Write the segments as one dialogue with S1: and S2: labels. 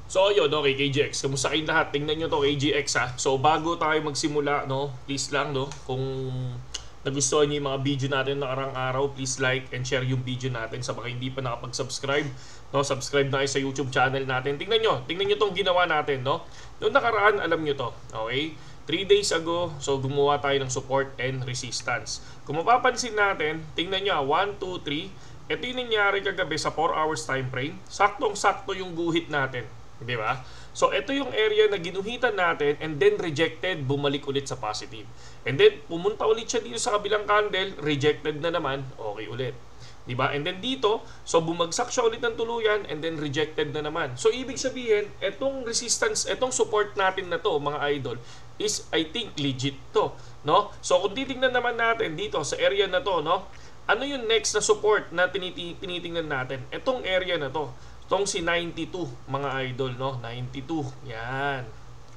S1: So ayun, okay, KGX, kamusta kayong lahat? Tingnan nyo to, KGX ha. So bago tayo magsimula, no, please lang, no, kung nagustuhan nyo yung mga video natin nakarang araw, please like and share yung video natin. Sa mga hindi pa nakapag-subscribe, no, subscribe na kayo sa YouTube channel natin. Tingnan nyo tong ginawa natin, no. Noong nakaraan, alam nyo to, okay? 3 days ago, so gumawa tayo ng support and resistance. Kung mapapansin natin, tingnan nyo, 1, 2, 3, ito yung nangyari kagabi sa 4 hours time frame. Saktong-sakto yung guhit natin. Di ba? So, ito yung area na ginuhitan natin and then rejected, bumalik ulit sa positive. And then, pumunta ulit siya dito sa kabilang candle, rejected na naman, okay ulit. Di ba? And then dito, so bumagsak siya ulit ng tuluyan and then rejected na naman. So, ibig sabihin, etong resistance, etong support natin na to, mga idol, is, I think, legit to. No? So, kung titingnan naman natin dito sa area na to, no? Ano yung next na support na tinitingnan natin? Etong area na to. Itong si 92, mga idol, no? 92, yan.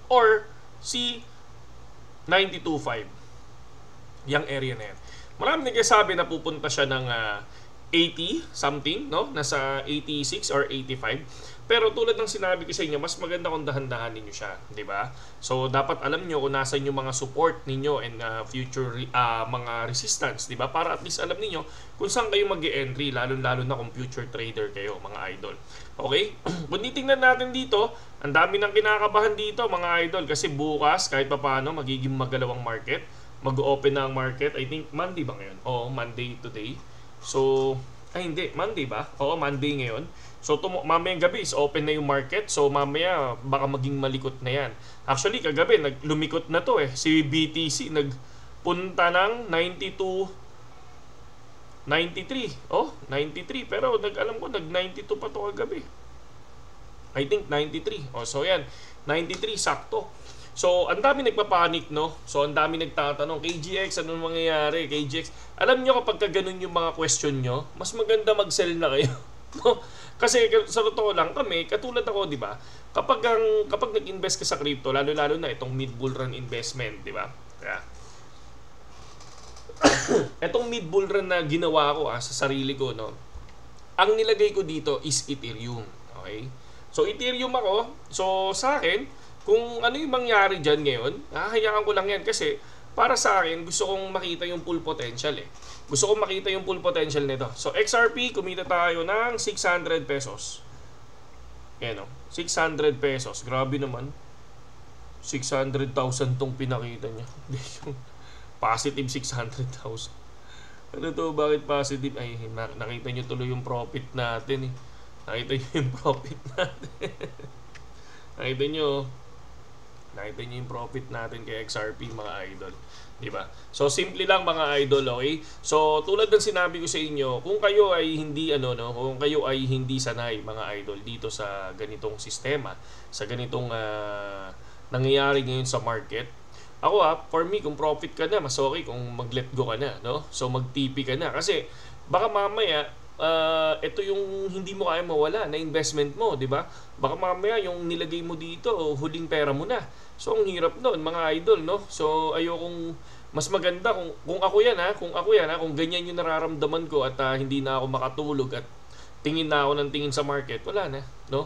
S1: Or si 92.5. Yang area na yan. Marami nagsasabi na pupunta siya ng 80 something, no? Nasa 86 or 85. Pero tulad ng sinabi ko sa inyo, mas maganda kung dahan-dahan ninyo siya, di ba? So dapat alam nyo kung nasan yung mga support ninyo and future mga resistance, di ba? Para at least alam niyo kung saan kayo mag-e-entry, lalo-lalo na kung future trader kayo, mga idol. Okay? Kung titingnan natin dito, ang dami ng kinakabahan dito, mga idol, kasi bukas kahit papaano magiging magalawang market, mag-open na ang market. I think Monday ba ngayon? Oo, Monday today. So, ay hindi, Monday ba? Oo, Monday ngayon. So, mamayang gabi is open na yung market. So, mamaya baka maging malikot na yan. Actually, kagabi, lumikot na to eh. Si BTC nagpunta ng 93. Oh, 93. Pero alam ko, nag-92 pa to kagabi. I think 93. Oh, so yan. 93, sakto. So, ang dami nagpapanik, no? So, ang dami nagtatanong, KGX, anong mangyayari? KGX, alam nyo kapag ganun yung mga question nyo, mas maganda mag-sell na kayo. No? Kasi sa totoo lang kami, katulad ako, di ba? Kapag nag-invest ka sa crypto, lalo-lalo na itong mid-bull run investment, di ba? Kaya, itong mid-bull run na ginawa ko sa sarili ko, no? Ang nilagay ko dito is Ethereum. Okay? So, Ethereum ako. So, sa akin, kung ano yung mangyari dyan ngayon, hayaan ko lang yan kasi para sa akin, gusto kong makita yung full potential eh. Gusto kong makita yung full potential nito. So, XRP, kumita tayo ng 600 pesos. Yan o, 600 pesos. Grabe naman. 600,000 tong pinakita niya. Positive 600,000. Ano to? Bakit positive? Ay, nakita nyo tuloy yung profit natin eh. Nakita nyo yung profit natin. Nakita nyo yung profit natin kay XRP, mga idol. Diba? So, simple lang, mga idol, okay? So, tulad ng sinabi ko sa inyo, kung kayo ay hindi, kung kayo ay hindi sanay, mga idol, dito sa ganitong sistema, sa ganitong nangyayari ngayon sa market, ako for me, kung profit ka na, mas okay kung mag-let go ka na, no? So, mag-TP ka na. Kasi, baka mamaya, ito yung hindi mo kaya mawala na investment mo, di ba? Baka mamaya yung nilagay mo dito, huling pera mo na. So, ang hirap noon, mga idol, no? So, ayokong mas maganda kung ako yan, kung ganyan yung nararamdaman ko at hindi na ako makatulog at tingin na ako ng tingin sa market, wala na, no?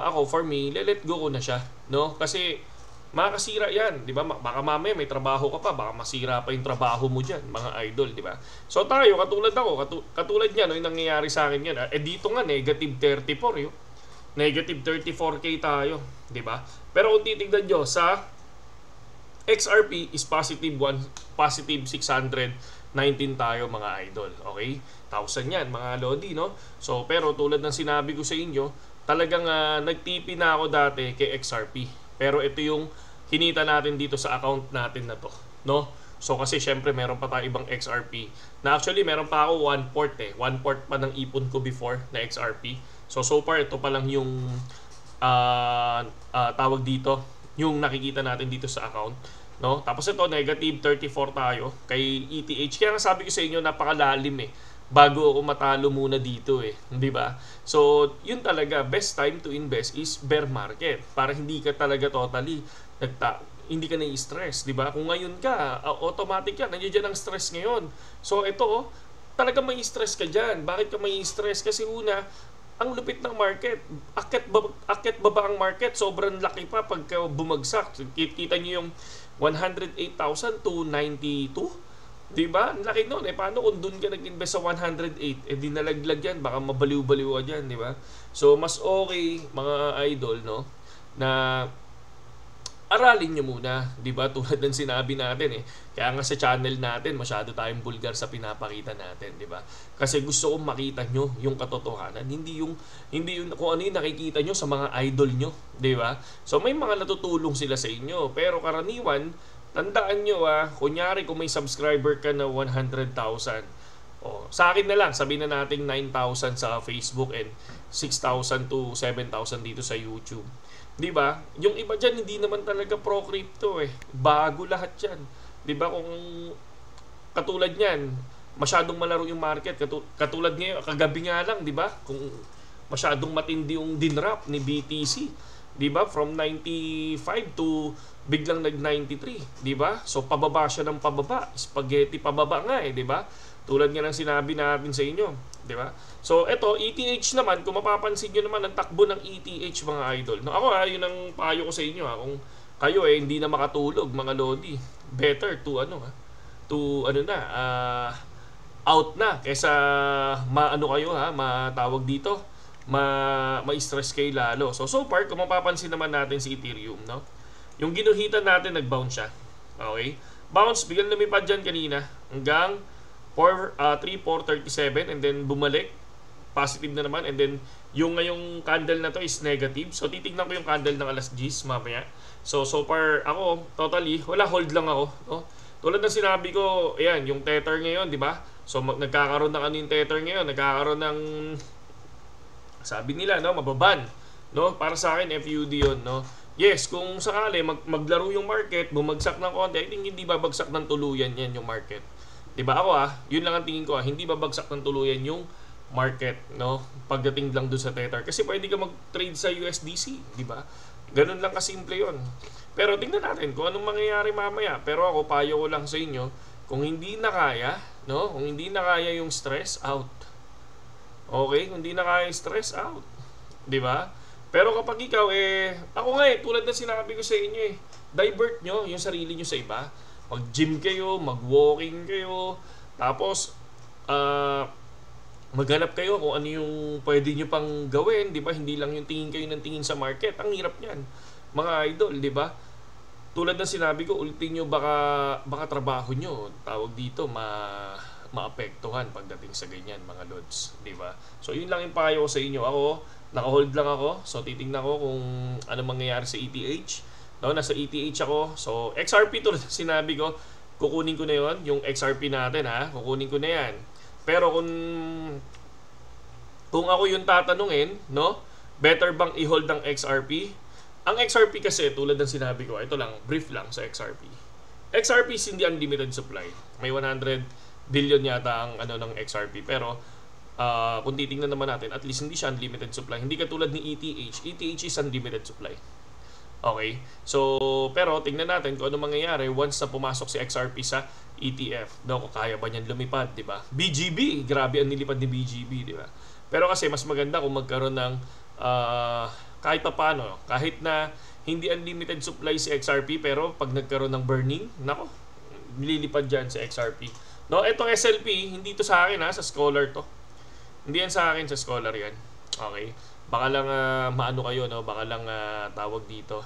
S1: Ako, for me, let go ko na siya, no? Kasi, makakasira yan, di ba? Baka mamaya may trabaho ka pa, baka masira pa yung trabaho mo dyan, mga idol, di ba? So tayo, katulad niya, no, yung nangyayari sa akin yan, dito nga, negative 34 yun. Negative 34K tayo, di ba? Pero kung titignan nyo, sa XRP is positive 619 tayo, mga idol, okay? 1,000 yan, mga lodi, no? So, pero tulad ng sinabi ko sa inyo, talagang nag-TP na ako dati kay XRP. Pero ito yung hinita natin dito sa account natin na to, no? So kasi syempre meron pa tayo ibang XRP. Na actually meron pa ako 1/4 1/4 pa ng ipon ko before na XRP. So far ito pa lang yung tawag dito, yung nakikita natin dito sa account, no? Tapos ito negative 34 tayo kay ETH. Kaya nga sabi ko sa inyo, napakalalim eh. Bago ako matalo muna dito eh, di ba? So, yun talaga, best time to invest is bear market para hindi ka talaga totally hindi ka na-stress, di ba? Kung ngayon ka, automatic yan, nandiyan ang stress ngayon. So, ito talaga may stress ka dyan. Bakit ka may stress? Kasi una, ang lupit ng market. Akyat baba ang market, sobrang laki pa pagka bumagsak. Kita niyo yung 108,000 to 92. Di ba? Ang laki nun. Paano kung doon ka nag-invest sa 108? Dinalaglag yan. Baka mabaliw-baliw ka dyan, di ba? So, mas okay, mga idol, no? Na aralin nyo muna, di ba? Tulad ng sinabi natin Kaya nga sa channel natin, masyado tayong bulgar sa pinapakita natin, di ba? Kasi gusto kong makita nyo yung katotohanan, hindi yung kung ano yung nakikita nyo sa mga idol nyo, di ba? So may mga natutulong sila sa inyo, pero karaniwan, tandaan nyo kunyari kung may subscriber ka na 100,000, sa akin na lang, sabihin na natin 9,000 sa Facebook and 6,000 to 7,000 dito sa YouTube. 'Di ba? Yung iba diyan hindi naman talaga pro crypto Bago lahat 'yan. 'Di ba kung katulad niyan, masyadong malaro yung market katulad ngayon, kagabi nga lang, 'di ba? Kung masyadong matindi yung dinrap ni BTC, 'di ba? From 95 to biglang nag-93, 'di ba? So pababa siya ng pababa, spaghetti pababa nga 'di ba? Tulad nga ng sinabi natin sa inyo, di ba? So, eto, ETH naman, kung mapapansin nyo naman ang takbo ng ETH, mga idol. No, ako yun ang payo ko sa inyo kung kayo hindi na makatulog, mga lodi, better to out na kaysa matawag dito, ma-stress kayo lalo. So far, kung mapapansin naman natin si Ethereum, no? Yung ginuhitan natin, nag-bounce siya. Okay? Bounce, biglang lumipad dyan kanina hanggang 3,437 and then bumalik positive na naman, and then yung ngayong candle na to is negative. So titignan ko yung candle ng alas 10 mamaya. So far ako totally wala, hold lang ako, no? Tulad ng sinabi ko, ayan yung tether ngayon, di ba? So nagkakaroon ng yung tether ngayon, nagkakaroon ng sabi nila, no, mababan, no? Para sa akin FUD yun, no? Yes, kung sakali maglaro yung market, bumagsak ng konti, I think hindi babagsak ng tuluyan yan yung market. Diba ako yun lang ang tingin ko hindi babagsak ng tuluyan yung market, no? Pagdating lang doon sa Tether. Kasi pwede ka mag-trade sa USDC, diba? Ganun lang kasimple yun. Pero tingnan natin kung anong mangyayari mamaya. Pero ako, payo ko lang sa inyo, kung hindi na kaya, no? Kung hindi na kaya yung stress, out. Okay? Kung hindi na kaya yung stress, out. Diba? Pero kapag ikaw, ako nga tulad na sinabi ko sa inyo divert nyo yung sarili nyo sa iba. Mag-gym kayo, mag-walking kayo, tapos maghanap kayo kung ano yung pwede nyo pang gawin, di ba? Hindi lang yung tingin kayo ng tingin sa market. Ang hirap niyan, mga idol, di ba? Tulad ng sinabi ko, ulti nyo baka trabaho nyo, tawag dito, maapektuhan pagdating sa ganyan, mga lods, di ba? So yun lang yung payo ko sa inyo. Ako, naka-hold lang ako, so titingnan ko kung ano mangyayari sa ETH. No, nasa ETH ako. So, XRP tulad ng sinabi ko, kukunin ko na yon, yung XRP natin kukunin ko na yan. Pero kung ako yung tatanungin, no, better bang i-hold ang XRP? Ang XRP kasi, tulad ng sinabi ko, ito lang, brief lang sa XRP. XRP is hindi unlimited supply. May 100 billion yata ang ng XRP. Pero, kung titingnan naman natin, at least hindi siya unlimited supply. Hindi katulad ni ETH. ETH is unlimited supply. Okay? So, pero tingnan natin kung ano mangyayari once na pumasok si XRP sa ETF. Kung kaya ba niyan lumipad, di ba? BGB, grabe ang nilipad ni BGB, di ba? Pero kasi mas maganda kung magkaroon ng kahit pa paano, kahit na hindi unlimited supply si XRP, pero pag nagkaroon ng burning, nako, nililipad dyan si XRP. No, itong SLP, hindi to sa akin sa Scholar to. Hindi yan sa akin, sa Scholar yan. Okay? Baka lang maano kayo, no? Baka lang tawag dito.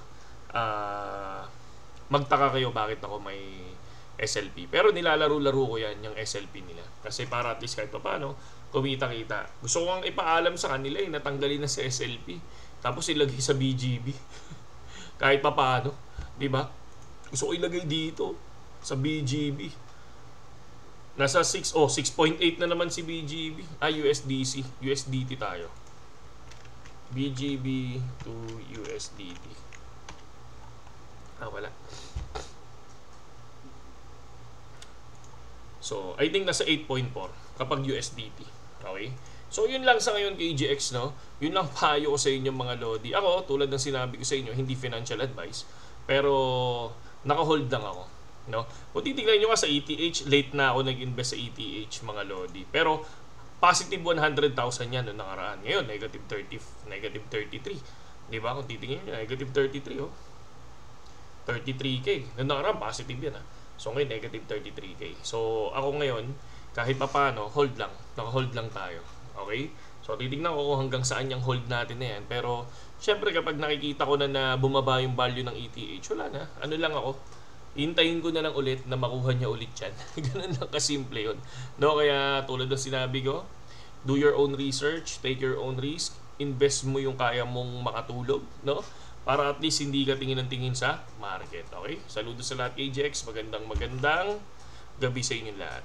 S1: Magtaka kayo bakit ako may SLP. Pero nilalaro-laro ko yan, yung SLP nila. Kasi para at least kahit pa paano, kumita-kita. Gusto ko nga ipaalam sa kanila natanggalin na si SLP. Tapos ilagay sa BGB. Kahit pa paano. Diba? Gusto ko ilagay dito sa BGB. Nasa 6.8 na naman si BGB. USDT tayo. BGB to USDT. Wala. So, I think nasa 8.4 kapag USDT. Okay? So, yun lang sa ngayon KGX, no? Yun lang payo ko sa inyo, mga lodi. Ako, tulad ng sinabi ko sa inyo, hindi financial advice. Pero, naka-hold lang ako. No? Kung titignan nyo sa ETH, late na ako nag-invest sa ETH, mga lodi. Pero, positive 100,000 yan noong nakaraan. Ngayon, negative 33. Di ba? Kung titingin nyo, negative 33, oh. 33K. Noong nakaraan, positive yan, ha. So, ngayon, negative 33K. So, ako ngayon, kahit pa paano, hold lang. Naka-hold lang tayo. Okay? So, titignan ko kung hanggang saan yung hold natin na yan. Pero, syempre, kapag nakikita ko na bumaba yung value ng ETH, wala na. Ano lang ako, hintayin ko na lang ulit na makuha niya ulit yan. Ganun lang kasimple yun. No? Kaya tulad ng sinabi ko, do your own research, take your own risk, invest mo yung kaya mong makatulog, no? Para at least hindi ka tingin ng tingin sa market. Okay? Saludo sa lahat, KJX. Magandang gabi sa inyo lahat.